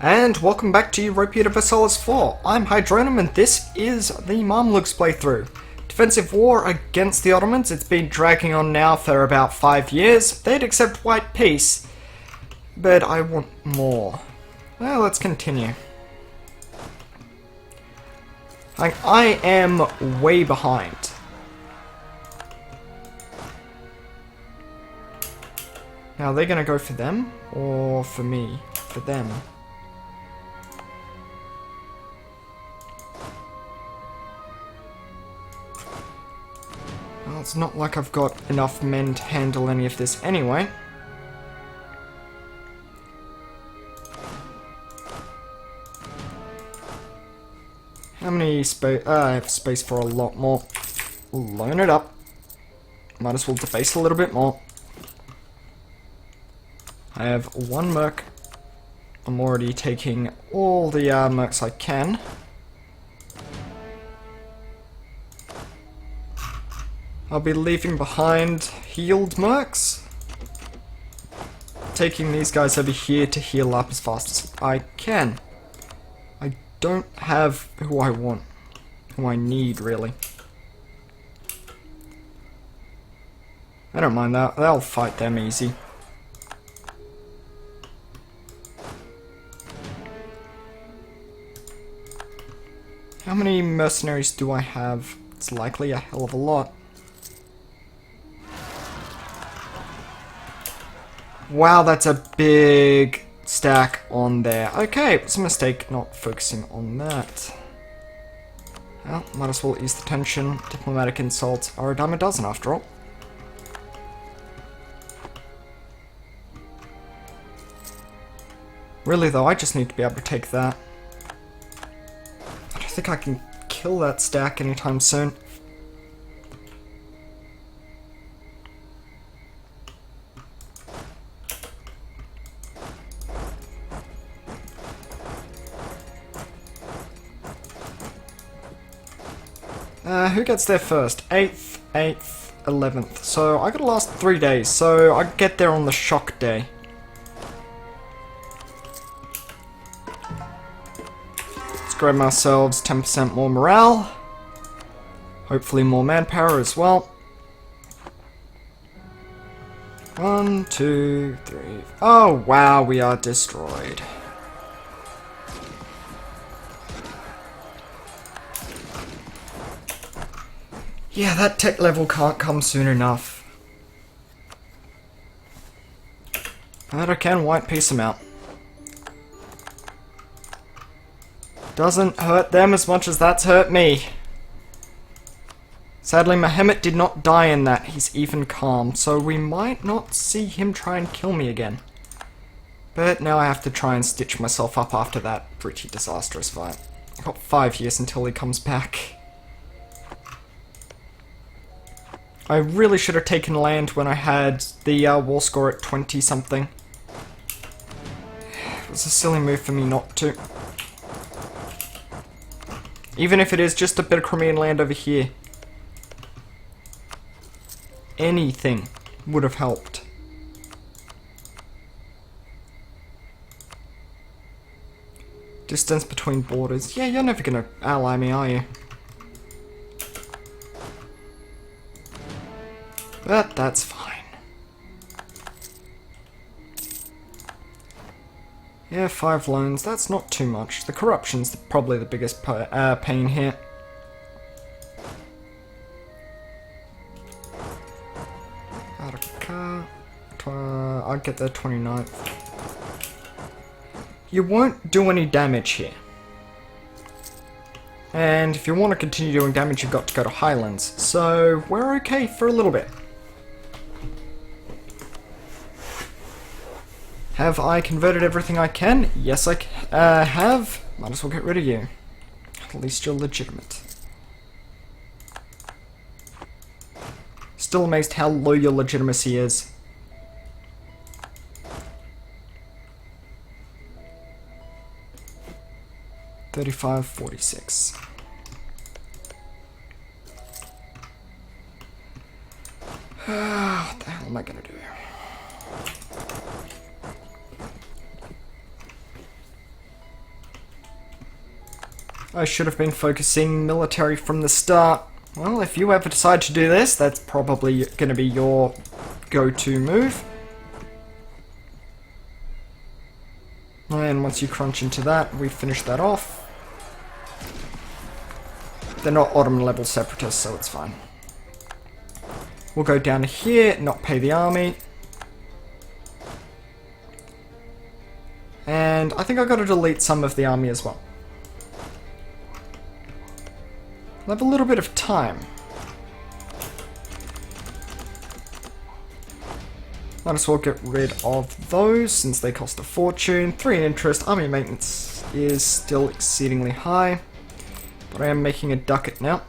And welcome back to Europa Universalis 4. I'm Hydronum and this is the Mamluks playthrough. Defensive war against the Ottomans. It's been dragging on now for about 5 years. They'd accept white peace, but I want more. Well, let's continue. I am way behind. Now, are they gonna go for them or for me? For them. Well, it's not like I've got enough men to handle any of this anyway. How many space? I have space for a lot more. We'll loan it up. Might as well debase a little bit more. I have one merc. I'm already taking all the mercs I can. I'll be leaving behind healed mercs. Taking these guys over here to heal up as fast as I can. I don't have who I want. Who I need, really. I don't mind that. They'll fight them easy. How many mercenaries do I have? It's likely a hell of a lot. Wow, that's a big stack on there. Okay, it was a mistake not focusing on that. Well, might as well ease the tension. Diplomatic insults are a dime a dozen after all. Really though, I just need to be able to take that. I don't think I can kill that stack anytime soon. Who gets there first? 8th, 8th, 11th. So I gotta last 3 days, so I get there on the shock day. Let's grab ourselves 10% more morale. Hopefully more manpower as well. 1, 2, 3. Oh wow, we are destroyed. Yeah, that tech level can't come soon enough. But I can white piece them out. Doesn't hurt them as much as that's hurt me. Sadly, Mehmet did not die in that. He's even calm, so we might not see him try and kill me again. But now I have to try and stitch myself up after that pretty disastrous fight. I've got 5 years until he comes back. I really should have taken land when I had the war score at 20 something. It was a silly move for me not to. Even if it is just a bit of Crimean land over here. Anything would have helped. Distance between borders. Yeah, you're never gonna ally me, are you? But that's fine. Yeah, 5 loans, that's not too much. The corruption's probably the biggest pain here. I'll get there 29th. You won't do any damage here. And if you want to continue doing damage, you've got to go to Highlands. So, we're okay for a little bit. Have I converted everything I can? Yes, I have. Might as well get rid of you. At least you're legitimate. Still amazed how low your legitimacy is. $35.46. What the hell am I gonna do? I should have been focusing military from the start. Well, if you ever decide to do this, that's probably going to be your go-to move. And once you crunch into that, we finish that off. They're not Ottoman level separatists, so it's fine. We'll go down here, not pay the army. And I think I've got to delete some of the army as well. I'll have a little bit of time. Might as well get rid of those since they cost a fortune. 3 in interest. Army maintenance is still exceedingly high. But I am making a ducat now.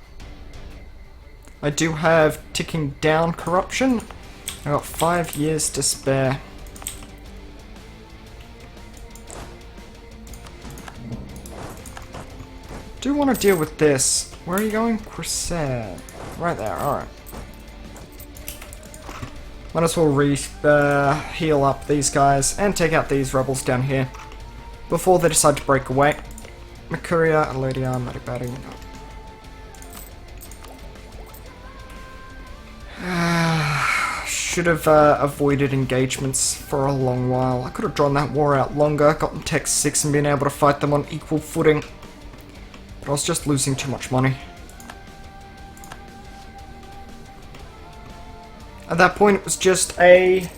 I do have ticking down corruption. I've got 5 years to spare. Do want to deal with this. Where are you going? Corsair. Right there, alright. Might as well heal up these guys and take out these rebels down here before they decide to break away. Mercuria, Alodia, Matibari. Should have avoided engagements for a long while. I could have drawn that war out longer, gotten Tech 6 and been able to fight them on equal footing. But I was just losing too much money. At that point, it was just a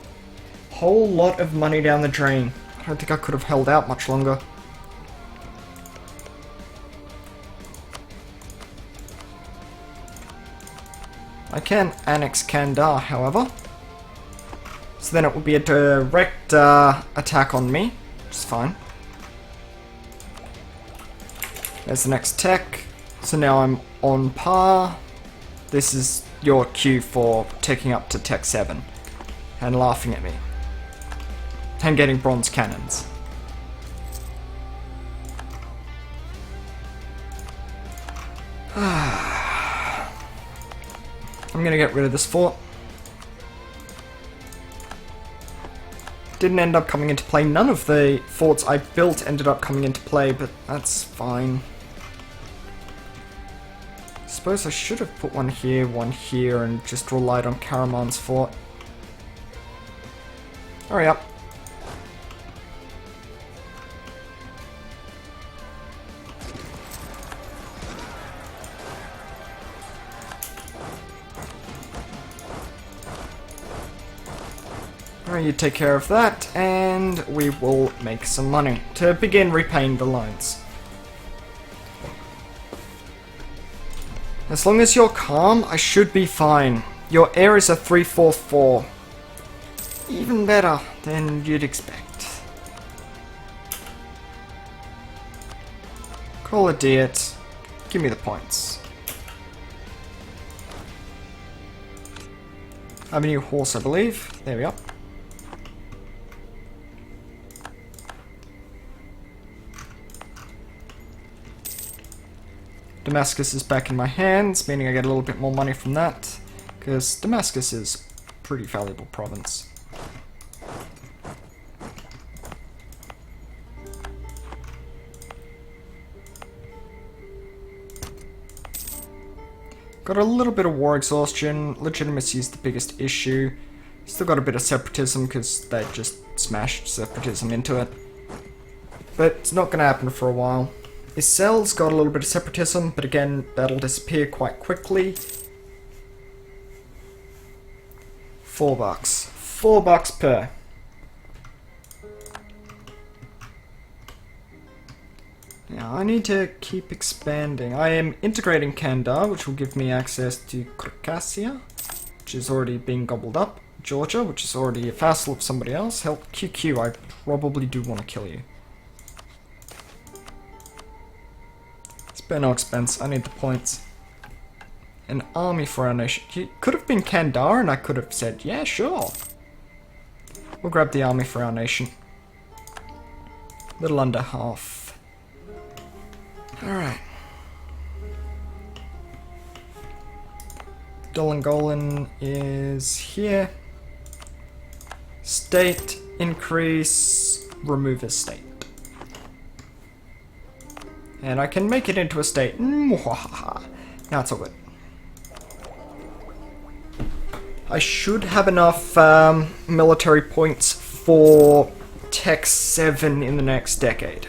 whole lot of money down the drain. I don't think I could have held out much longer. I can annex Kandar, however. So then it would be a direct attack on me, which is fine. There's the next tech. So now I'm on par. This is your cue for taking up to Tech 7 and laughing at me. And getting bronze cannons. I'm gonna get rid of this fort. Didn't end up coming into play. None of the forts I built ended up coming into play, but that's fine. Suppose I should have put one here, and just relied on Karaman's fort. Hurry up. Alright, you take care of that, and we will make some money to begin repaying the loans. As long as you're calm, I should be fine. Your air is a 344. Even better than you'd expect. Call a diet. Give me the points. I have a new horse, I believe. There we are. Damascus is back in my hands, meaning I get a little bit more money from that, because Damascus is a pretty valuable province. Got a little bit of war exhaustion, legitimacy is the biggest issue. Still got a bit of separatism, because they just smashed separatism into it. But it's not going to happen for a while. Issel's got a little bit of separatism, but again, that'll disappear quite quickly. $4. $4 per. Now, I need to keep expanding. I am integrating Kandar, which will give me access to Circassia, which is already being gobbled up. Georgia, which is already a vassal of somebody else. Hell, QQ, I probably do want to kill you. Spare no expense, I need the points. An army for our nation. It could have been Kandar and I could have said, yeah, sure. We'll grab the army for our nation. Little under half. Alright. Dolangolan is here. State, increase, remove estate. And I can make it into a state. Now it's all good. I should have enough military points for Tech 7 in the next decade.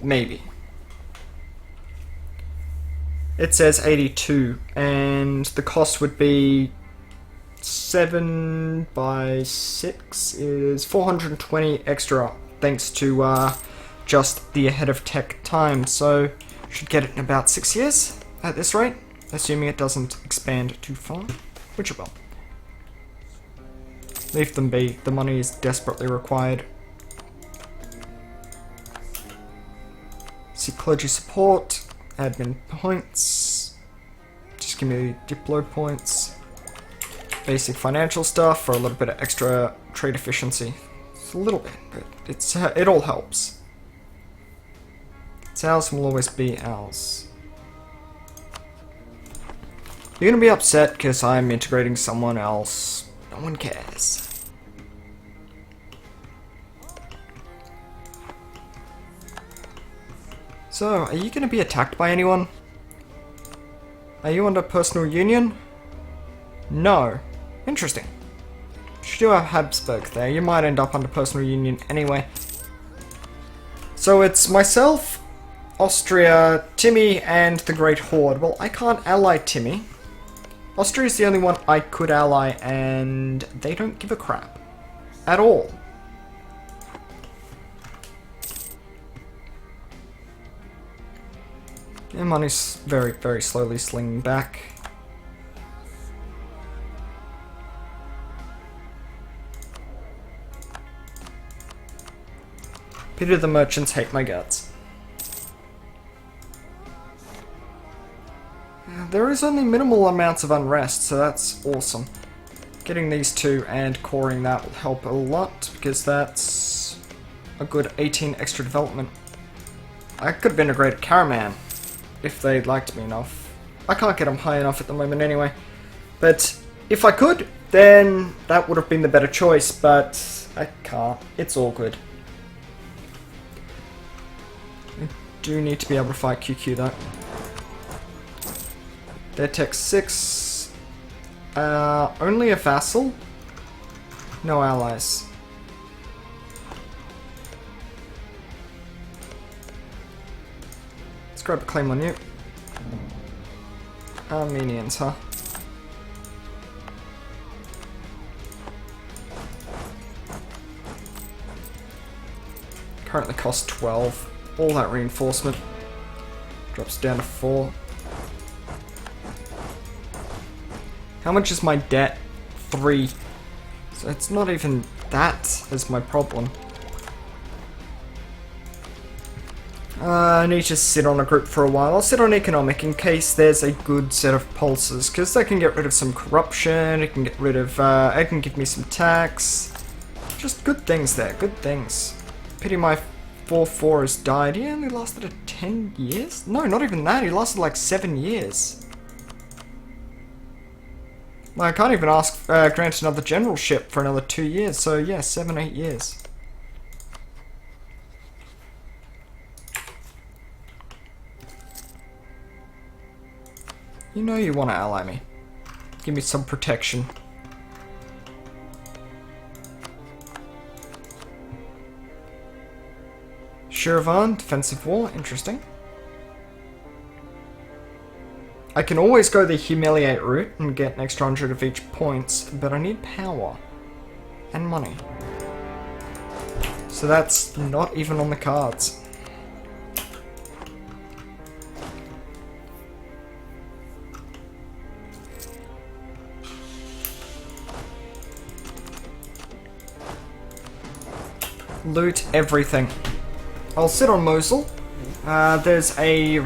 Maybe. It says 82, and the cost would be 7 by 6 is 420 extra, thanks to just the ahead of tech time, so should get it in about 6 years at this rate, assuming it doesn't expand too far, which it will. Leave them be, the money is desperately required. See clergy support, admin points, just give me Diplo points, basic financial stuff for a little bit of extra trade efficiency. It's a little bit, but it all helps. It's ours will always be ours. You're gonna be upset because I'm integrating someone else. No one cares. So, are you gonna be attacked by anyone? Are you under personal union? No. Interesting. You do have Habsburg there. You might end up under personal union anyway. So it's myself, Austria, Timmy, and the Great Horde. Well, I can't ally Timmy. Austria's the only one I could ally, and they don't give a crap. At all. Yeah, money's very, very slowly slinging back. Pity the merchants hate my guts. There is only minimal amounts of unrest, so that's awesome. Getting these two and coring that will help a lot, because that's a good 18 extra development. I could have integrated Caraman, if they liked me enough. I can't get them high enough at the moment anyway. But if I could, then that would have been the better choice, but I can't. It's all good. I do need to be able to fight QQ though. They're Tech 6. Only a vassal? No allies. Let's grab a claim on you. Armenians, huh? Currently costs 12. All that reinforcement. Drops down to 4. How much is my debt? 3. So it's not even that as my problem. I need to sit on a group for a while. I'll sit on economic in case there's a good set of pulses, because they can get rid of some corruption, it can get rid of, it can give me some tax. Just good things there, good things. Pity my 4-4 has died. He only lasted 10 years? No, not even that, he lasted like 7 years. I can't even ask, grant another generalship for another 2 years, so yeah, 7-8 years. You know you want to ally me. Give me some protection. Shiravan, defensive war, interesting. I can always go the humiliate route and get an extra 100 of each points, but I need power. And money. So that's not even on the cards. Loot everything. I'll sit on Mosul. There's a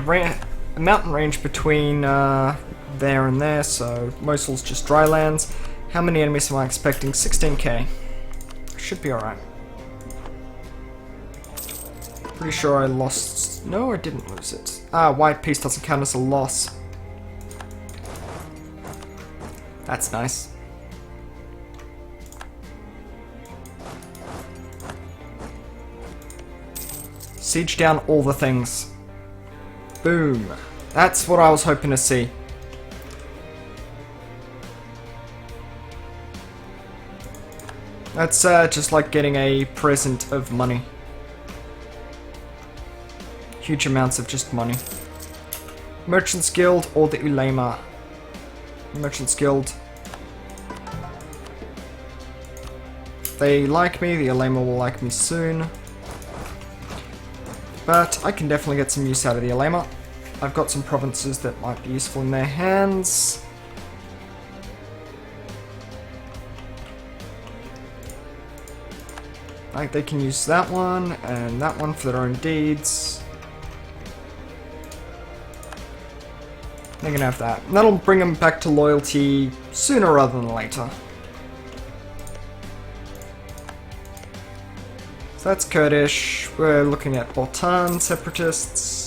mountain range between there and there, so Mosul's just dry lands. How many enemies am I expecting? 16k. Should be alright. Pretty sure I lost... No, I didn't lose it. White peace doesn't count as a loss. That's nice. Siege down all the things. Boom. That's what I was hoping to see. That's just like getting a present of money. Huge amounts of just money. Merchant's Guild or the Ulema. Merchant's Guild. They like me, the Ulema will like me soon. But I can definitely get some use out of the Ulema. I've got some provinces that might be useful in their hands. Like, they can use that one and that one for their own deeds. They're gonna have that. And that'll bring them back to loyalty sooner rather than later. So that's Kurdish. We're looking at Baltan separatists.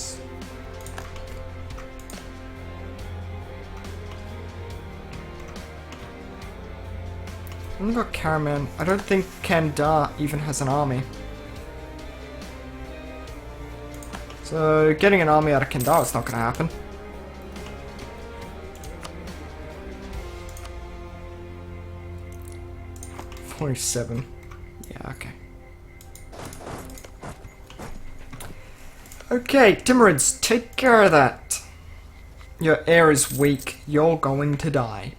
We've got Karaman. I don't think Kandar even has an army. So getting an army out of Kandar is not going to happen. $47. Yeah, okay. Okay, Timurids, take care of that. Your air is weak. You're going to die.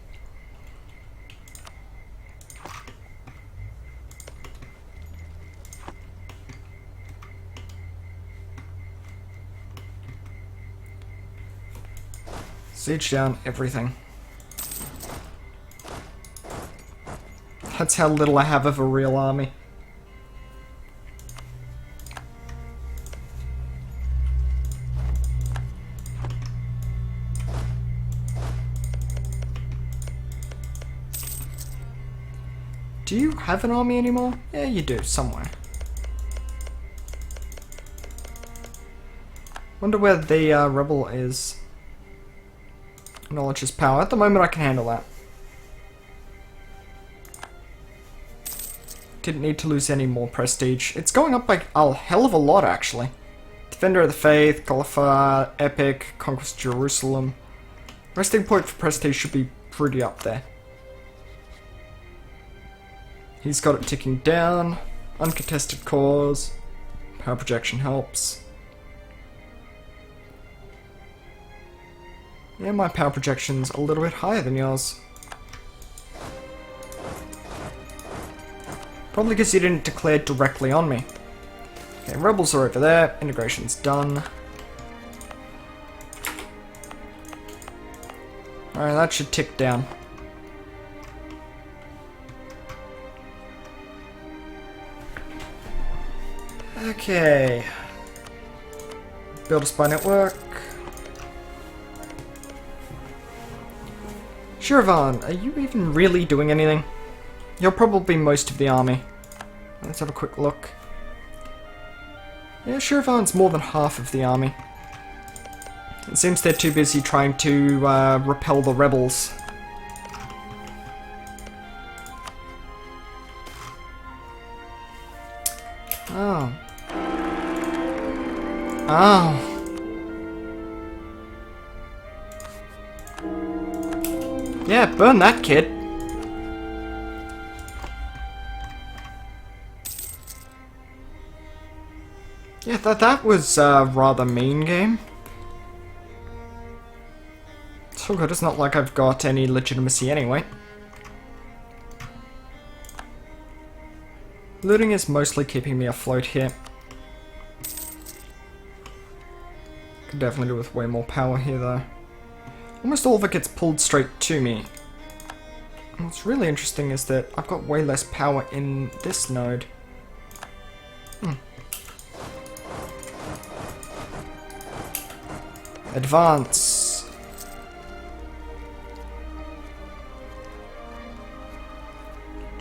Siege down everything. That's how little I have of a real army. Do you have an army anymore? Yeah, you do, somewhere. Wonder where the rebel is. Knowledge is power. At the moment I can handle that. Didn't need to lose any more prestige. It's going up by a hell of a lot, actually. Defender of the Faith, Caliphate, Epic, Conquest of Jerusalem. Resting point for prestige should be pretty up there. He's got it ticking down. Uncontested cause. Power projection helps. Yeah, my power projection's a little bit higher than yours. Probably because you didn't declare directly on me. Okay, rebels are over there. Integration's done. Alright, that should tick down. Okay. Build a spy network. Shiravan, are you even really doing anything? You're probably most of the army. Let's have a quick look. Yeah, Shiravan's more than half of the army. It seems they're too busy trying to repel the rebels. Oh. Oh. Yeah, burn that kid. Yeah, that was a rather mean game. So good, it's not like I've got any legitimacy anyway. Looting is mostly keeping me afloat here. Could definitely do with way more power here though. Almost all of it gets pulled straight to me. And what's really interesting is that I've got way less power in this node. Advance.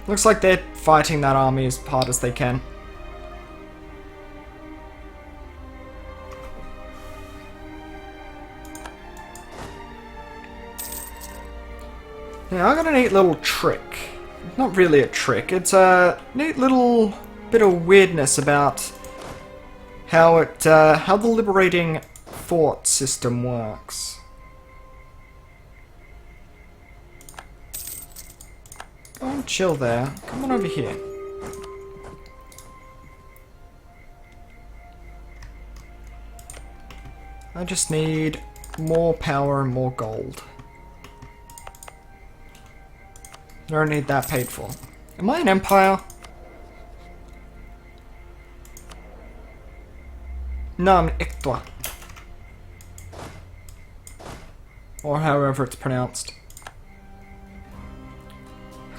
Looks like they're fighting that army as hard as they can. Yeah, I got a neat little trick. Not really a trick, it's a neat little bit of weirdness about how the liberating fort system works. Go and chill there. Come on over here. I just need more power and more gold. I don't need that paid for. Am I an empire? No, I'm Iktwa. Or however it's pronounced.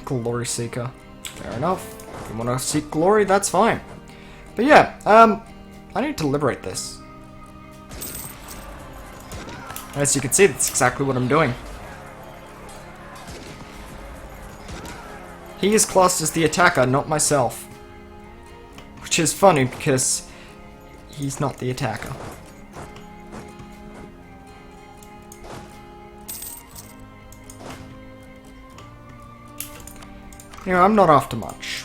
Glory Seeker. Fair enough. If you want to seek glory, that's fine. But yeah, I need to liberate this. As you can see, that's exactly what I'm doing. He is classed as the attacker, not myself. Which is funny, because he's not the attacker. You know, I'm not after much.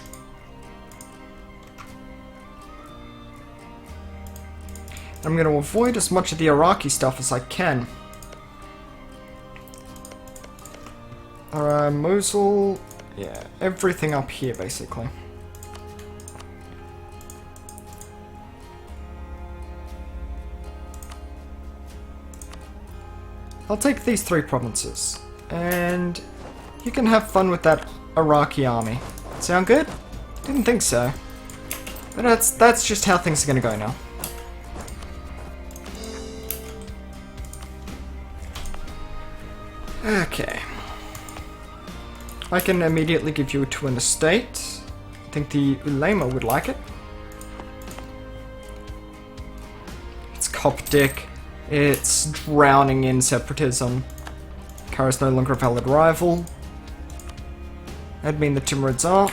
I'm going to avoid as much of the Iraqi stuff as I can. Mosul... yeah, everything up here, basically. I'll take these 3 provinces, and you can have fun with that Iraqi army. Sound good? Didn't think so. But that's just how things are going to go now. Okay. I can immediately give you to an estate. I think the Ulema would like it. It's Coptic. It's drowning in separatism. Kara's no longer a valid rival. That'd mean the Timurids are.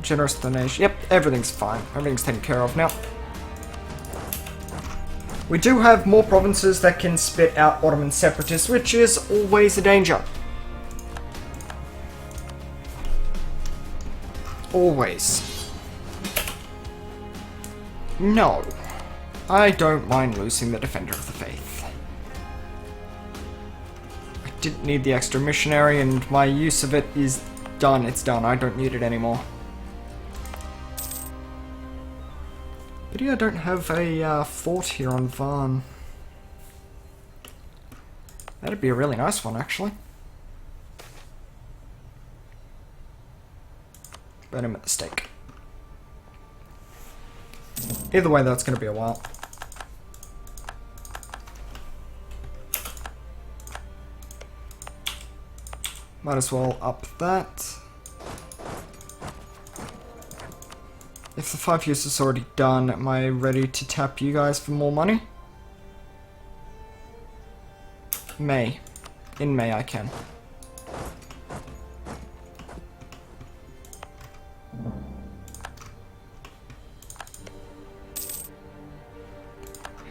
Generous donation. Yep, everything's fine. Everything's taken care of now. We do have more provinces that can spit out Ottoman separatists, which is always a danger. Always. No. I don't mind losing the Defender of the Faith. I didn't need the extra missionary, and my use of it is done. It's done. I don't need it anymore. But yeah, I don't have a fort here on Van. That'd be a really nice one, actually. Burn him at the stake. Either way, that's going to be a while. Might as well up that. If the 5 years is already done, am I ready to tap you guys for more money? May. In May I can.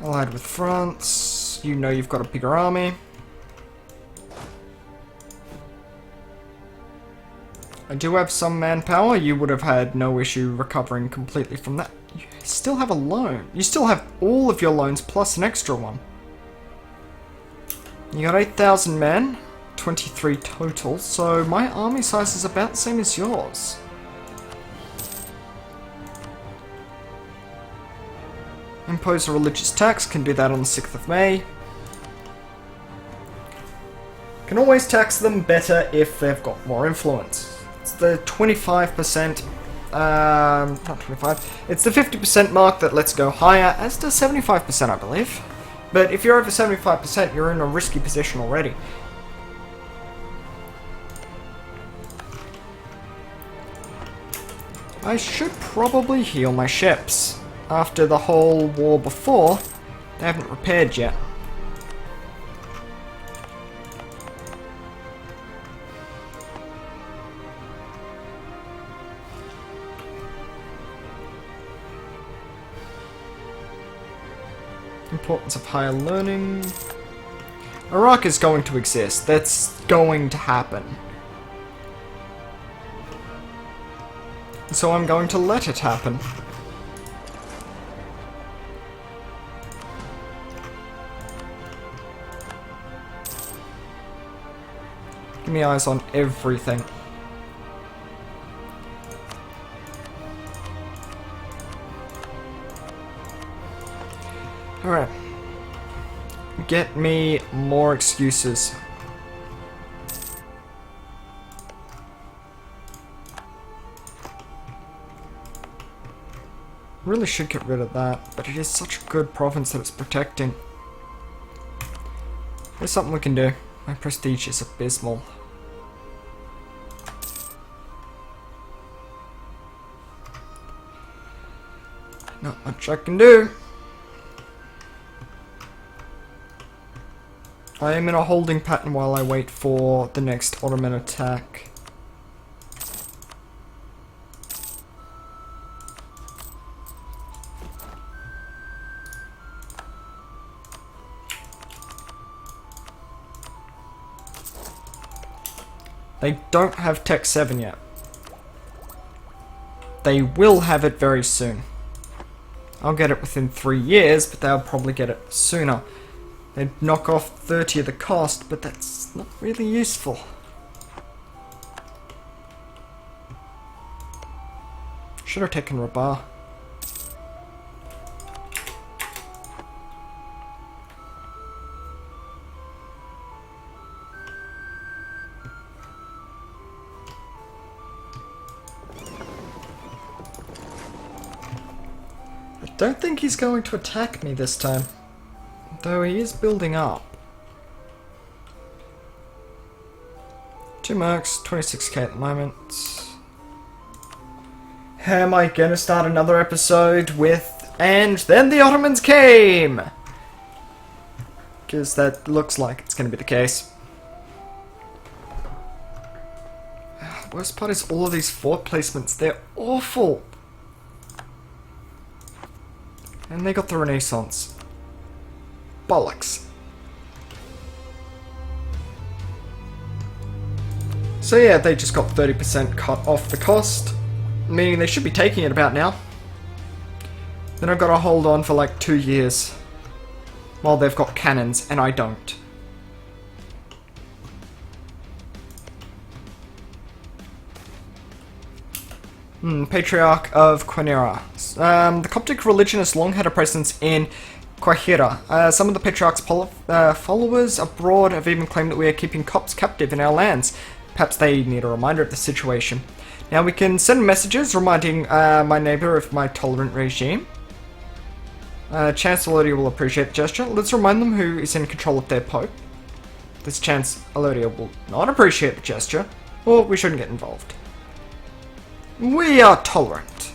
Allied with France. You know you've got a bigger army. I do have some manpower. You would have had no issue recovering completely from that. You still have a loan. You still have all of your loans plus an extra one. You got 8,000 men, 23 total, so my army size is about the same as yours. Impose a religious tax, can do that on the 6th of May. Can always tax them better if they've got more influence. It's the 25%, not 25, it's the 50% mark that lets go higher, as does 75%, I believe. But if you're over 75%, you're in a risky position already. I should probably heal my ships. After the whole war before, they haven't repaired yet. Importance of higher learning. Iraq is going to exist. That's going to happen. So I'm going to let it happen. Give me eyes on everything. Alright. Get me more excuses. Really should get rid of that, but it is such a good province that it's protecting. There's something we can do. My prestige is abysmal. Not much I can do. I am in a holding pattern while I wait for the next Ottoman attack. They don't have Tech 7 yet. They will have it very soon. I'll get it within 3 years, but they'll probably get it sooner. They'd knock off 30 of the cost, but that's not really useful. Should have taken Rabat. I don't think he's going to attack me this time. Though he is building up. 2 mercs, 26k at the moment. Am I gonna start another episode with "and then the Ottomans came"? Because that looks like it's gonna be the case. Worst part is all of these fort placements, they're awful! And they got the Renaissance. Bollocks. So yeah, they just got 30% cut off the cost, meaning they should be taking it about now. Then I've got to hold on for like 2 years, while they've got cannons and I don't. Patriarch of Quinera. The Coptic religion has long had a presence in Qahira. Some of the Patriarch's followers abroad have even claimed that we are keeping Copts captive in our lands. Perhaps they need a reminder of the situation. Now we can send messages reminding my neighbour of my tolerant regime. Chance Elodia will appreciate the gesture. Let's remind them who is in control of their Pope. This Chance Elodia will not appreciate the gesture, or we shouldn't get involved. We are tolerant.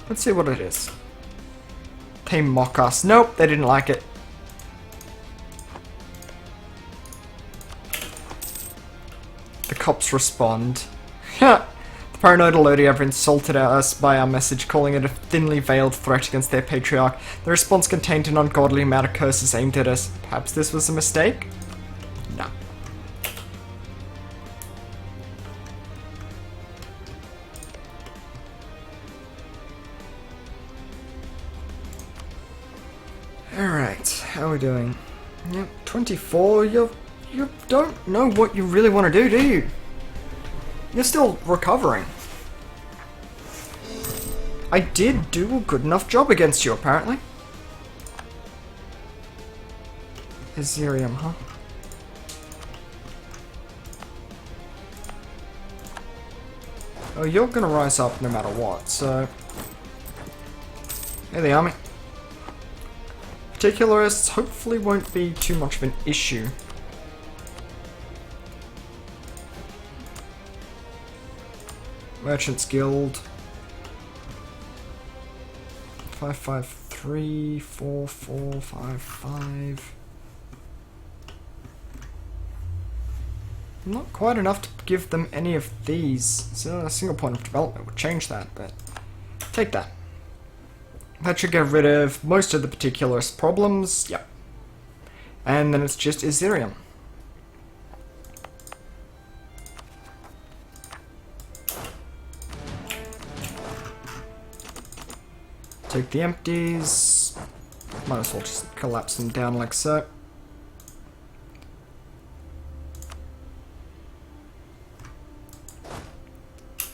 Let's see what it is. They mock us. Nope, they didn't like it. The cops respond. The paranoid Elodia have insulted us by our message, calling it a thinly veiled threat against their patriarch. The response contained an ungodly amount of curses aimed at us. Perhaps this was a mistake? No. Alright, how are we doing? Yep, 24, you don't know what you really want to do you? You're still recovering. I did do a good enough job against you, apparently. Azerium, huh? Oh, you're gonna rise up no matter what, so... Hey, the army. Particularists hopefully won't be too much of an issue. Merchants Guild. 5534455. Not quite enough to give them any of these. So a single point of development would change that, but take that. That should get rid of most of the particularist problems. Yep. And then it's just Azerium. Take the empties. Might as well just collapse them down like so.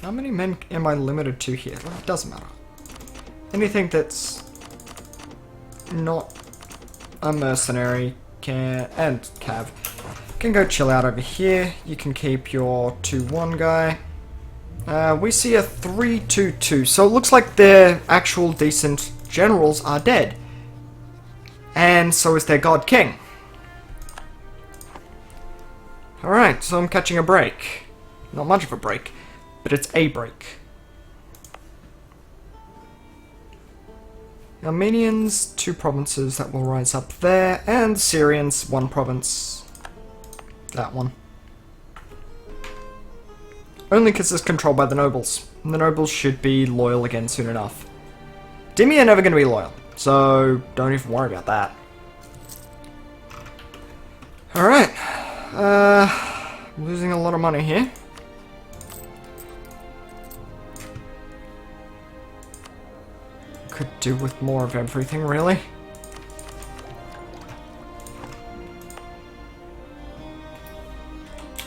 How many men am I limited to here? Well, it doesn't matter. Anything that's not a mercenary and Cav can go chill out over here. You can keep your 2-1 guy. We see a 3-2-2, so it looks like their actual decent generals are dead. And so is their God King. Alright, so I'm catching a break. Not much of a break, but it's a break. Armenians, 2 provinces that will rise up there, and Syrians, 1 province. That one. Only because it's controlled by the nobles. And the nobles should be loyal again soon enough. Dimi are never going to be loyal, so don't even worry about that. Alright. Losing a lot of money here. Could do with more of everything, really.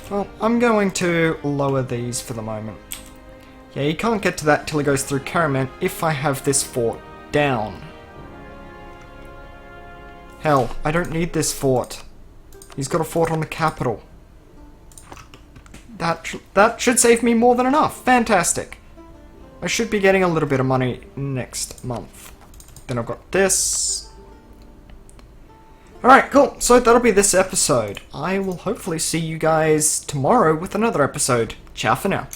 Well, I'm going to lower these for the moment. Yeah, you can't get to that till he goes through Karaman if I have this fort down. Hell, I don't need this fort. He's got a fort on the capital. That should save me more than enough. Fantastic. I should be getting a little bit of money next month. Then I've got this. Alright, cool. So that'll be this episode. I will hopefully see you guys tomorrow with another episode. Ciao for now.